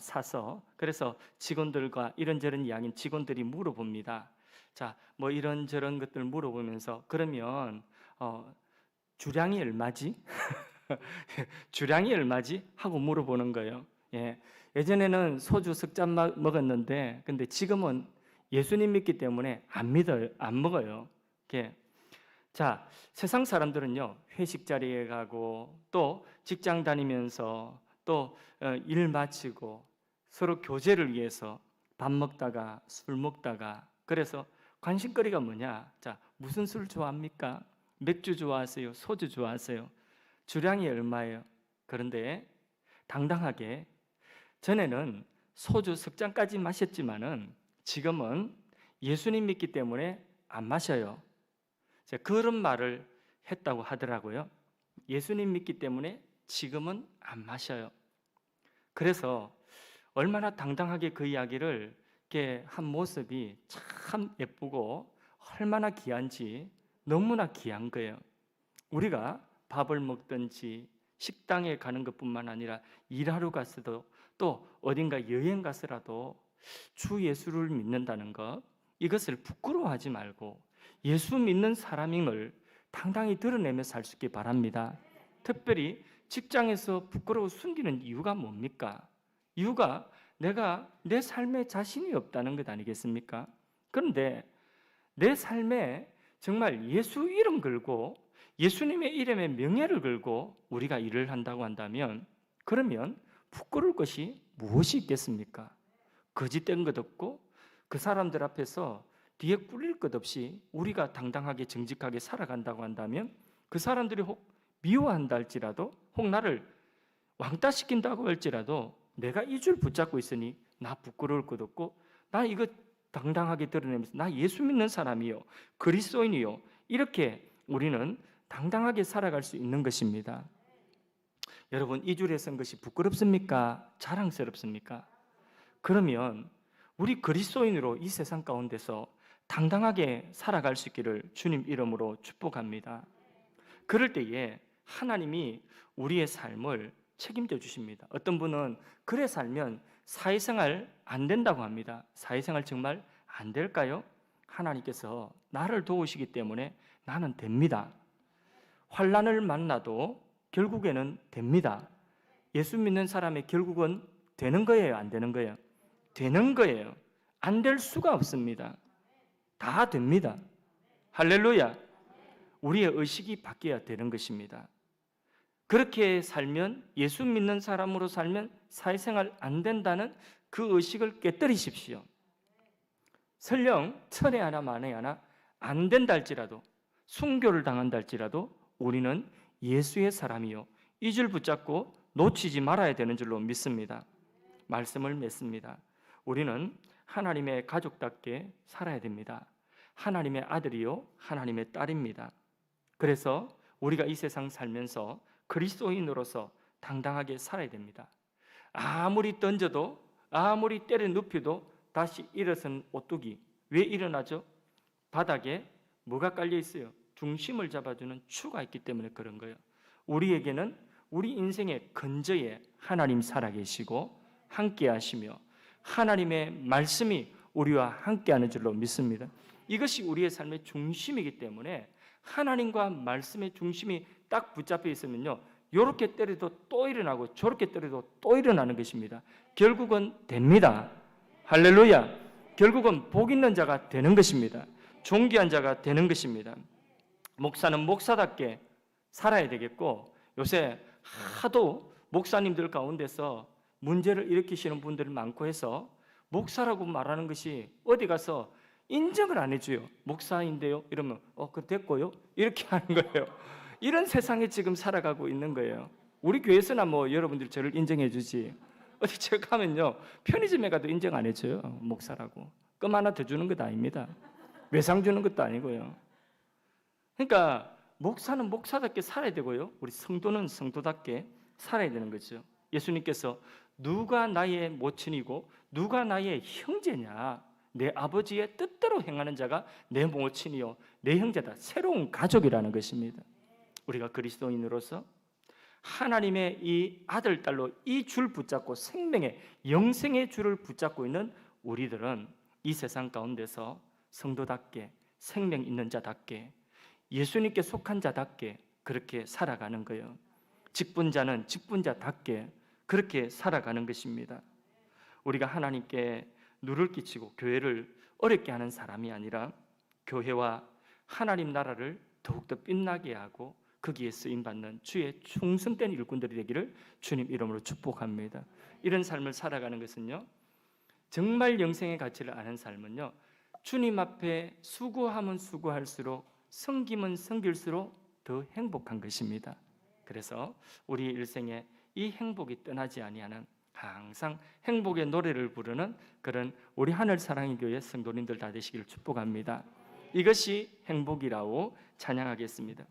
사서 그래서 직원들과 이런저런 이야기는 직원들이 물어봅니다. 자, 뭐 이런저런 것들 물어보면서 그러면 주량이 얼마지? 주량이 얼마지? 하고 물어보는 거예요. 예. 예전에는 소주 석 잔 먹었는데 근데 지금은 예수님 믿기 때문에 안 먹어요. 이렇게. 자, 세상 사람들은요, 회식 자리에 가고 또 직장 다니면서 또 일 마치고 서로 교제를 위해서 밥 먹다가 술 먹다가 그래서 관심거리가 뭐냐? 자, 무슨 술 좋아합니까? 맥주 좋아하세요? 소주 좋아하세요? 주량이 얼마예요? 그런데 당당하게 전에는 소주 석 잔까지 마셨지만은 지금은 예수님 믿기 때문에 안 마셔요. 그런 말을 했다고 하더라고요. 예수님 믿기 때문에 지금은 안 마셔요. 그래서 얼마나 당당하게 그 이야기를 이렇게 한 모습이 참 예쁘고 얼마나 귀한지 너무나 귀한 거예요. 우리가 밥을 먹든지 식당에 가는 것뿐만 아니라 일하러 갔어도 또 어딘가 여행 가서라도 주 예수를 믿는다는 것, 이것을 부끄러워하지 말고 예수 믿는 사람임을 당당히 드러내며 살 수 있기 바랍니다. 특별히 직장에서 부끄러워 숨기는 이유가 뭡니까? 이유가 내가 내 삶에 자신이 없다는 것 아니겠습니까? 그런데 내 삶에 정말 예수 이름 걸고 예수님의 이름에 명예를 걸고 우리가 일을 한다고 한다면 그러면 부끄러울 것이 무엇이 있겠습니까? 거짓된 것 없고 그 사람들 앞에서 뒤에 꿀릴 것 없이 우리가 당당하게 정직하게 살아간다고 한다면 그 사람들이 혹 미워한다 할지라도 혹 나를 왕따시킨다고 할지라도 내가 이 줄 붙잡고 있으니 나 부끄러울 것 없고 나 이거 당당하게 드러내면서 나 예수 믿는 사람이요 그리스도인이요 이렇게 우리는 당당하게 살아갈 수 있는 것입니다. 여러분 이 줄에 쓴 것이 부끄럽습니까? 자랑스럽습니까? 그러면 우리 그리스도인으로 이 세상 가운데서 당당하게 살아갈 수 있기를 주님 이름으로 축복합니다. 그럴 때에 하나님이 우리의 삶을 책임져 주십니다. 어떤 분은 그래 살면 사회생활 안 된다고 합니다. 사회생활 정말 안 될까요? 하나님께서 나를 도우시기 때문에 나는 됩니다. 환난을 만나도 결국에는 됩니다. 예수 믿는 사람의 결국은 되는 거예요? 안 되는 거예요? 되는 거예요. 안 될 수가 없습니다. 다 됩니다. 할렐루야. 우리의 의식이 바뀌어야 되는 것입니다. 그렇게 살면 예수 믿는 사람으로 살면 사회생활 안 된다는 그 의식을 깨뜨리십시오. 설령 천에 하나 만에 하나 안 된다 할지라도 순교를 당한다 할지라도 우리는 예수의 사람이요 이 줄 붙잡고 놓치지 말아야 되는 줄로 믿습니다. 말씀을 맺습니다. 우리는 하나님의 가족답게 살아야 됩니다. 하나님의 아들이요 하나님의 딸입니다. 그래서 우리가 이 세상 살면서 그리스도인으로서 당당하게 살아야 됩니다. 아무리 던져도 아무리 때려 눕혀도 다시 일어선 오뚜기 왜 일어나죠? 바닥에 뭐가 깔려 있어요? 중심을 잡아주는 추가 있기 때문에 그런 거예요. 우리에게는 우리 인생의 근저에 하나님 살아계시고 함께 하시며 하나님의 말씀이 우리와 함께하는 줄로 믿습니다. 이것이 우리의 삶의 중심이기 때문에 하나님과 말씀의 중심이 딱 붙잡혀 있으면요 이렇게 때려도 또 일어나고 저렇게 때려도 또 일어나는 것입니다. 결국은 됩니다. 할렐루야. 결국은 복 있는 자가 되는 것입니다. 존귀한 자가 되는 것입니다. 목사는 목사답게 살아야 되겠고 요새 하도 목사님들 가운데서 문제를 일으키시는 분들이 많고 해서 목사라고 말하는 것이 어디 가서 인정을 안 해줘요. 목사인데요 이러면 그 됐고요 이렇게 하는 거예요. 이런 세상에 지금 살아가고 있는 거예요. 우리 교회에서나 뭐 여러분들이 저를 인정해 주지, 어디 제가 가면요 편의점에 가도 인정 안 해줘요. 목사라고 껌 하나 더 주는 것도 아닙니다. 외상 주는 것도 아니고요. 그러니까 목사는 목사답게 살아야 되고요, 우리 성도는 성도답게 살아야 되는 거죠. 예수님께서 누가 나의 모친이고 누가 나의 형제냐, 내 아버지의 뜻대로 행하는 자가 내 모친이요 내 형제다. 새로운 가족이라는 것입니다. 우리가 그리스도인으로서 하나님의 이 아들 딸로 이 줄 붙잡고 생명의 영생의 줄을 붙잡고 있는 우리들은 이 세상 가운데서 성도답게 생명 있는 자답게 예수님께 속한 자답게 그렇게 살아가는 거예요. 직분자는 직분자답게 그렇게 살아가는 것입니다. 우리가 하나님께 누를 끼치고 교회를 어렵게 하는 사람이 아니라 교회와 하나님 나라를 더욱더 빛나게 하고 거기에 쓰임받는 주의 충성된 일꾼들이 되기를 주님 이름으로 축복합니다. 이런 삶을 살아가는 것은요, 정말 영생의 가치를 아는 삶은요, 주님 앞에 수고하면 수고할수록 섬기면 섬길수록 더 행복한 것입니다. 그래서 우리 일생에 이 행복이 떠나지 아니하는 항상 행복의 노래를 부르는 그런 우리 하늘사랑의 교회 성도님들 다 되시기를 축복합니다. 이것이 행복이라고 찬양하겠습니다.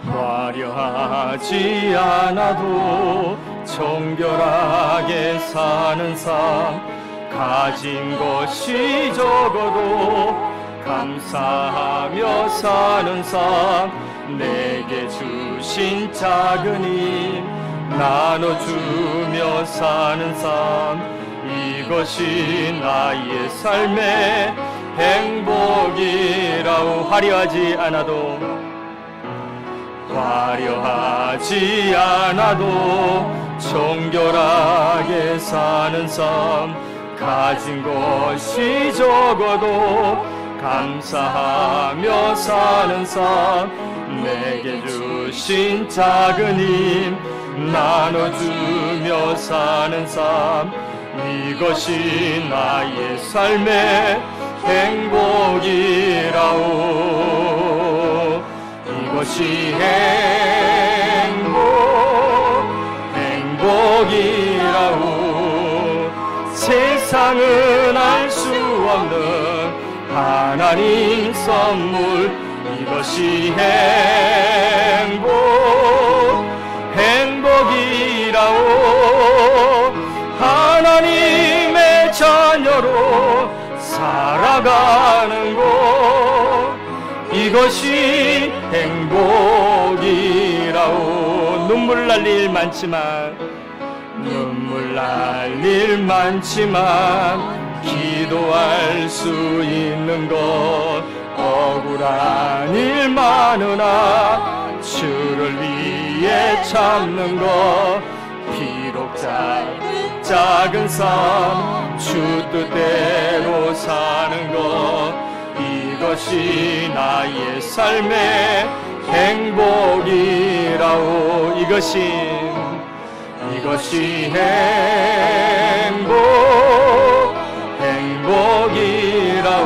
화려하지 않아도 정결하게 사는 삶, 가진 것이 적어도 감사하며 사는 삶, 내게 주신 작은 힘 나눠주며 사는 삶, 이것이 나의 삶의 행복이라오. 화려하지 않아도 정결하게 사는 삶, 가진 것이 적어도 감사하며 사는 삶, 내게 주신 작은 힘 나눠주며 사는 삶, 이것이 나의 삶의 행복이라오. 이것이 행복이라오. 세상은 알 수 없는 하나님 선물, 이것이 행복이라오. 하나님의 자녀로 살아가는 것, 이것이 행복이라오. 눈물 날 일 많지만 기도할 수 있는 것, 억울한 일 많으나 주를 위해 참는 것, 비록 작은 삶 주 뜻대로 사는 것, 이것이 나의 삶의 행복이라오. 이것이 행복이라오.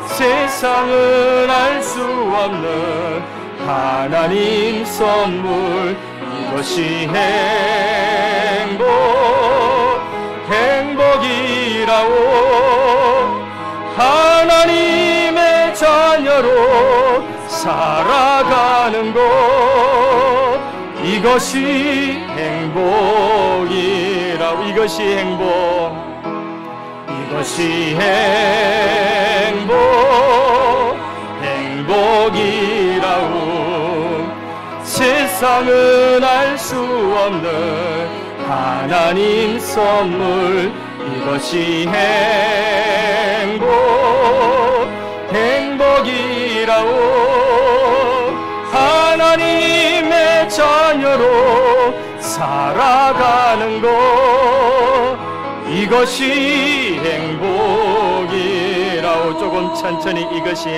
세상은 알 수 없는 하나님 선물, 이것이 행복이라오. 하나님의 자녀로 살아가는 것, 이것이 행복이라고. 이것이 행복이라고. 세상은 알 수 없는 하나님 선물 이것이 행복이라오. 하나님의 자녀로 살아가는 것 이것이 행복이라오. 조금 천천히 이것이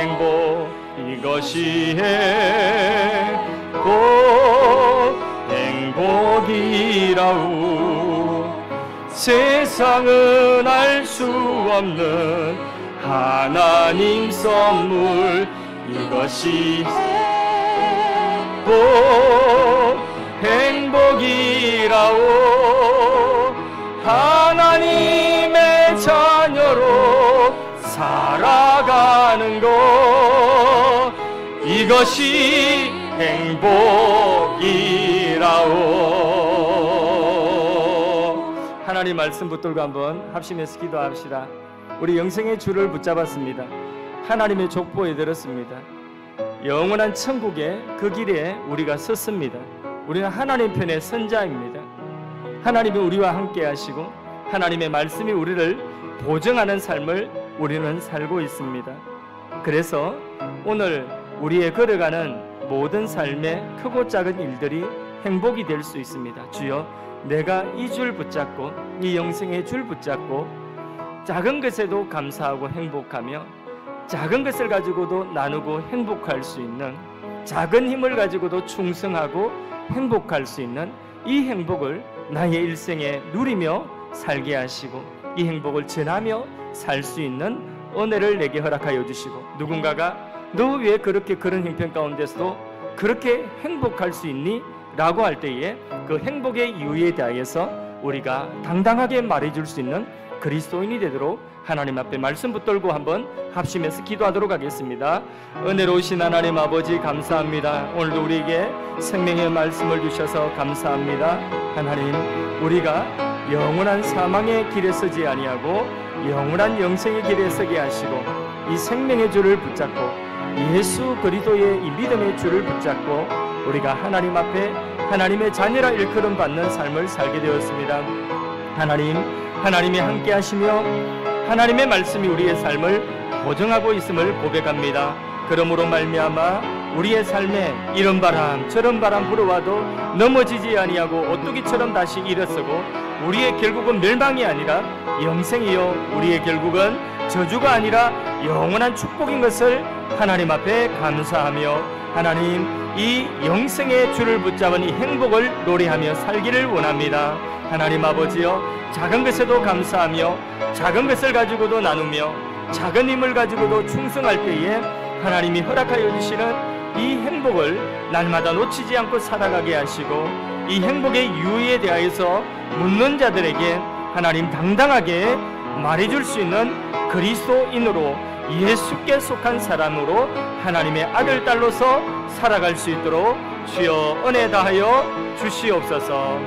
행복이라오. 세상은 알 수 없는 하나님 선물 이것이 행복이라오. 하나님의 자녀로 살아가는 것 이것이 행복이라오. 하나님 말씀 붙들고 한번 합심해서 기도합시다. 우리 영생의 주를 붙잡았습니다. 하나님의 족보에 들었습니다. 영원한 천국의 그 길에 우리가 섰습니다. 우리는 하나님 편의 선자입니다. 하나님이 우리와 함께 하시고 하나님의 말씀이 우리를 보증하는 삶을 우리는 살고 있습니다. 그래서 오늘 우리의 걸어가는 모든 삶의 크고 작은 일들이 행복이 될 수 있습니다. 주여, 내가 이 줄 붙잡고 이 영생의 줄 붙잡고 작은 것에도 감사하고 행복하며 작은 것을 가지고도 나누고 행복할 수 있는, 작은 힘을 가지고도 충성하고 행복할 수 있는 이 행복을 나의 일생에 누리며 살게 하시고 이 행복을 전하며 살 수 있는 은혜를 내게 허락하여 주시고, 누군가가 너 왜 그렇게 그런 형편 가운데서도 그렇게 행복할 수 있니? 라고 할 때에 그 행복의 이유에 대하여서 우리가 당당하게 말해줄 수 있는 그리스도인이 되도록 하나님 앞에 말씀 붙들고 한번 합심해서 기도하도록 하겠습니다. 은혜로우신 하나님 아버지, 감사합니다. 오늘도 우리에게 생명의 말씀을 주셔서 감사합니다. 하나님, 우리가 영원한 사망의 길에 서지 아니하고 영원한 영생의 길에 서게 하시고 이 생명의 줄을 붙잡고 예수 그리스도의 이 믿음의 줄을 붙잡고 우리가 하나님 앞에 하나님의 자녀라 일컬음 받는 삶을 살게 되었습니다. 하나님이 함께 하시며 하나님의 말씀이 우리의 삶을 보증하고 있음을 고백합니다. 그러므로 말미암아 우리의 삶에 이런 바람 저런 바람 불어와도 넘어지지 아니하고 오뚜기처럼 다시 일어서고 우리의 결국은 멸망이 아니라 영생이요 우리의 결국은 저주가 아니라 영원한 축복인 것을 하나님 앞에 감사하며, 하나님 이 영생의 줄을 붙잡은 이 행복을 노래하며 살기를 원합니다. 하나님 아버지여, 작은 것에도 감사하며 작은 것을 가지고도 나누며 작은 힘을 가지고도 충성할 때에 하나님이 허락하여 주시는 이 행복을 날마다 놓치지 않고 살아가게 하시고 이 행복의 이유에 대하여서 묻는 자들에게 하나님 당당하게 말해줄 수 있는 그리스도인으로 예수께 속한 사람으로 하나님의 아들 딸로서 살아갈 수 있도록 주여 은혜 다하여 주시옵소서.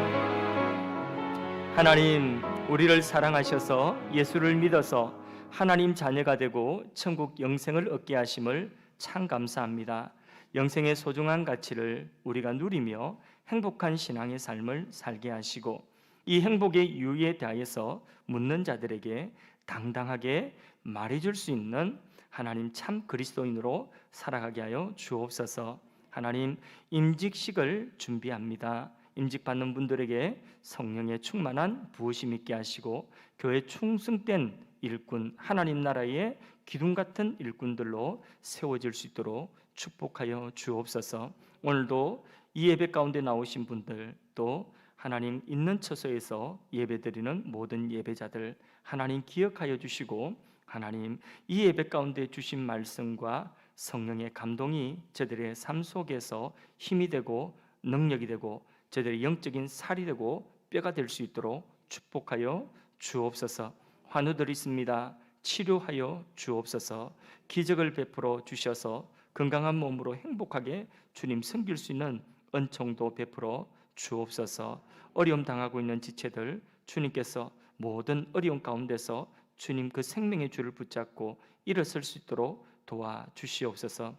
하나님, 우리를 사랑하셔서 예수를 믿어서 하나님 자녀가 되고 천국 영생을 얻게 하심을 참 감사합니다. 영생의 소중한 가치를 우리가 누리며 행복한 신앙의 삶을 살게 하시고 이 행복의 이유에 대하여서 묻는 자들에게 당당하게 말해줄 수 있는 하나님 참 그리스도인으로 살아가게 하여 주옵소서. 하나님, 임직식을 준비합니다. 임직받는 분들에게 성령의 충만한 부으심 있게 하시고 교회 충성된 일꾼, 하나님 나라의 기둥 같은 일꾼들로 세워질 수 있도록 축복하여 주옵소서. 오늘도 이 예배 가운데 나오신 분들, 또 하나님 있는 처소에서 예배드리는 모든 예배자들 하나님 기억하여 주시고, 하나님 이 예배 가운데 주신 말씀과 성령의 감동이 저들의 삶 속에서 힘이 되고 능력이 되고 저들의 영적인 살이 되고 뼈가 될 수 있도록 축복하여 주옵소서. 환우들 있습니다. 치료하여 주옵소서. 기적을 베풀어 주셔서 건강한 몸으로 행복하게 주님 섬길 수 있는 은총도 베풀어 주옵소서. 어려움 당하고 있는 지체들 주님께서 모든 어려움 가운데서 주님 그 생명의 줄을 붙잡고 일어설 수 있도록 도와주시옵소서.